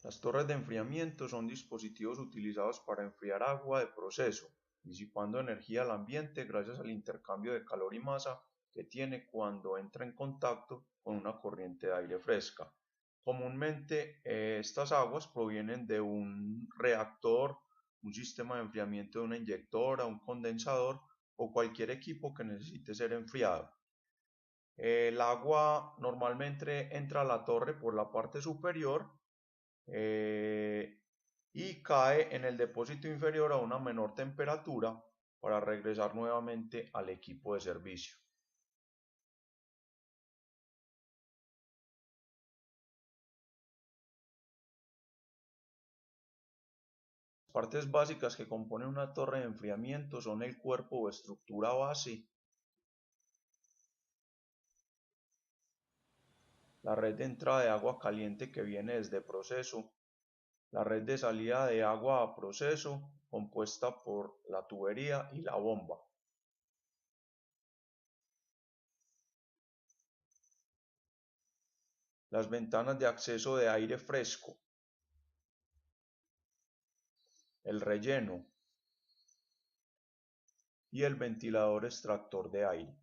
Las torres de enfriamiento son dispositivos utilizados para enfriar agua de proceso, disipando energía al ambiente gracias al intercambio de calor y masa que tiene cuando entra en contacto con una corriente de aire fresca. Comúnmente estas aguas provienen de un reactor, un sistema de enfriamiento de una inyectora, un condensador o cualquier equipo que necesite ser enfriado. El agua normalmente entra a la torre por la parte superior y cae en el depósito inferior a una menor temperatura para regresar nuevamente al equipo de servicio. Las partes básicas que componen una torre de enfriamiento son el cuerpo o estructura base, la red de entrada de agua caliente que viene desde proceso, la red de salida de agua a proceso compuesta por la tubería y la bomba. Las ventanas de acceso de aire fresco, el relleno y el ventilador extractor de aire.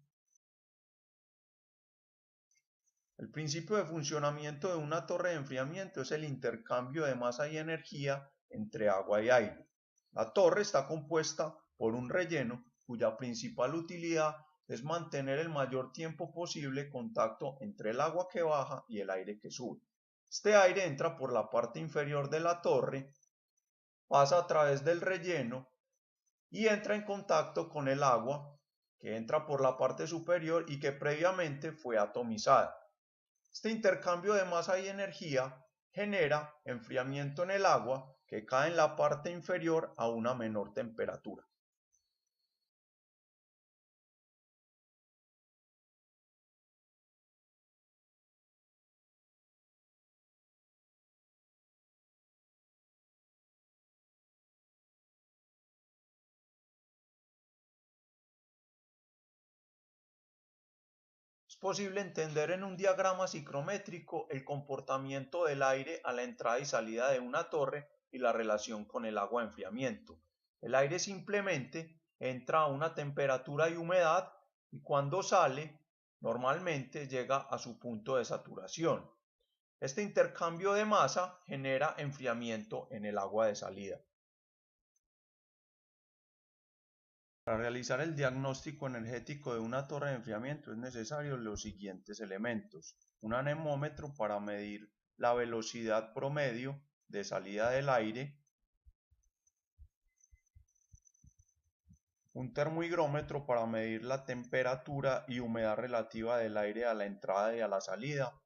El principio de funcionamiento de una torre de enfriamiento es el intercambio de masa y energía entre agua y aire. La torre está compuesta por un relleno cuya principal utilidad es mantener el mayor tiempo posible contacto entre el agua que baja y el aire que sube. Este aire entra por la parte inferior de la torre, pasa a través del relleno y entra en contacto con el agua que entra por la parte superior y que previamente fue atomizada. Este intercambio de masa y energía genera enfriamiento en el agua que cae en la parte inferior a una menor temperatura. Es posible entender en un diagrama ciclométrico el comportamiento del aire a la entrada y salida de una torre y la relación con el agua de enfriamiento. El aire simplemente entra a una temperatura y humedad y cuando sale, normalmente llega a su punto de saturación. Este intercambio de masa genera enfriamiento en el agua de salida. Para realizar el diagnóstico energético de una torre de enfriamiento es necesario los siguientes elementos: un anemómetro para medir la velocidad promedio de salida del aire, un termohigrómetro para medir la temperatura y humedad relativa del aire a la entrada y a la salida,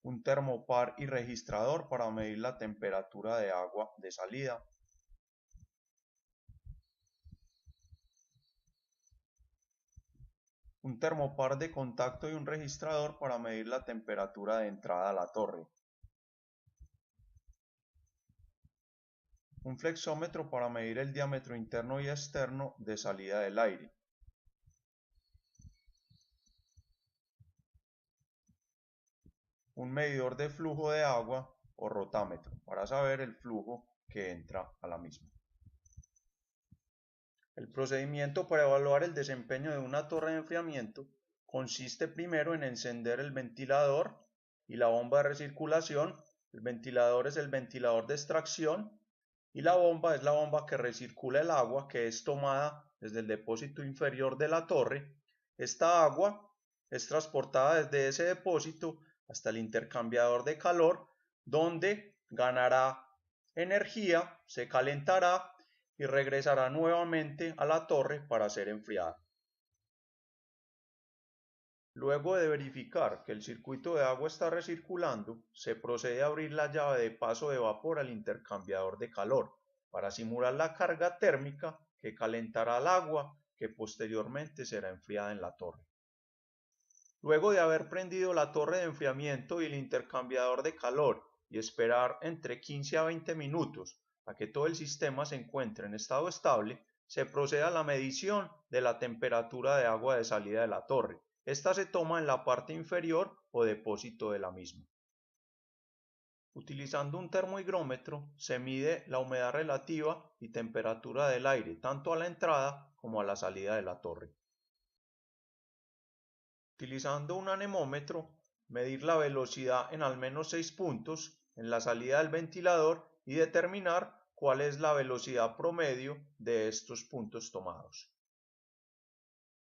un termopar y registrador para medir la temperatura de agua de salida, un termopar de contacto y un registrador para medir la temperatura de entrada a la torre, un flexómetro para medir el diámetro interno y externo de salida del aire, un medidor de flujo de agua o rotámetro para saber el flujo que entra a la misma. El procedimiento para evaluar el desempeño de una torre de enfriamiento consiste primero en encender el ventilador y la bomba de recirculación. El ventilador es el ventilador de extracción y la bomba es la bomba que recircula el agua que es tomada desde el depósito inferior de la torre. Esta agua es transportada desde ese depósito hasta el intercambiador de calor, donde ganará energía, se calentará y regresará nuevamente a la torre para ser enfriada. Luego de verificar que el circuito de agua está recirculando, se procede a abrir la llave de paso de vapor al intercambiador de calor para simular la carga térmica que calentará el agua que posteriormente será enfriada en la torre. Luego de haber prendido la torre de enfriamiento y el intercambiador de calor y esperar entre 15 a 20 minutos a que todo el sistema se encuentre en estado estable, se procede a la medición de la temperatura de agua de salida de la torre. Esta se toma en la parte inferior o depósito de la misma. Utilizando un termohigrómetro se mide la humedad relativa y temperatura del aire tanto a la entrada como a la salida de la torre. Utilizando un anemómetro, medir la velocidad en al menos 6 puntos en la salida del ventilador y determinar cuál es la velocidad promedio de estos puntos tomados.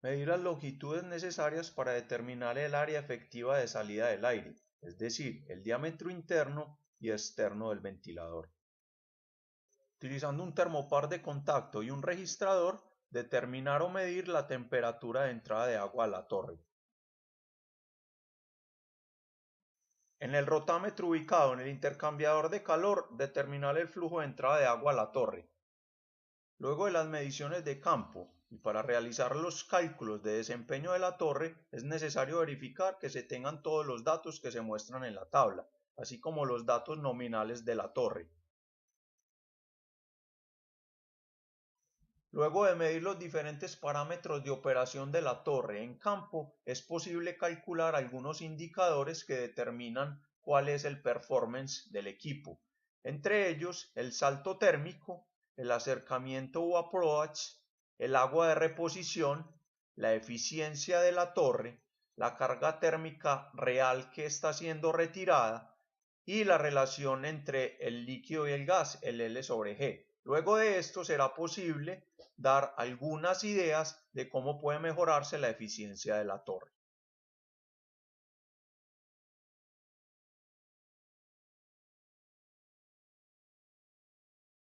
Medir las longitudes necesarias para determinar el área efectiva de salida del aire, es decir, el diámetro interno y externo del ventilador. Utilizando un termopar de contacto y un registrador, determinar o medir la temperatura de entrada de agua a la torre. En el rotámetro ubicado en el intercambiador de calor, determinar el flujo de entrada de agua a la torre. Luego de las mediciones de campo y para realizar los cálculos de desempeño de la torre, es necesario verificar que se tengan todos los datos que se muestran en la tabla, así como los datos nominales de la torre. Luego de medir los diferentes parámetros de operación de la torre en campo, es posible calcular algunos indicadores que determinan cuál es el performance del equipo, entre ellos el salto térmico, el acercamiento o approach, el agua de reposición, la eficiencia de la torre, la carga térmica real que está siendo retirada y la relación entre el líquido y el gas, el L sobre G. Luego de esto será posible dar algunas ideas de cómo puede mejorarse la eficiencia de la torre.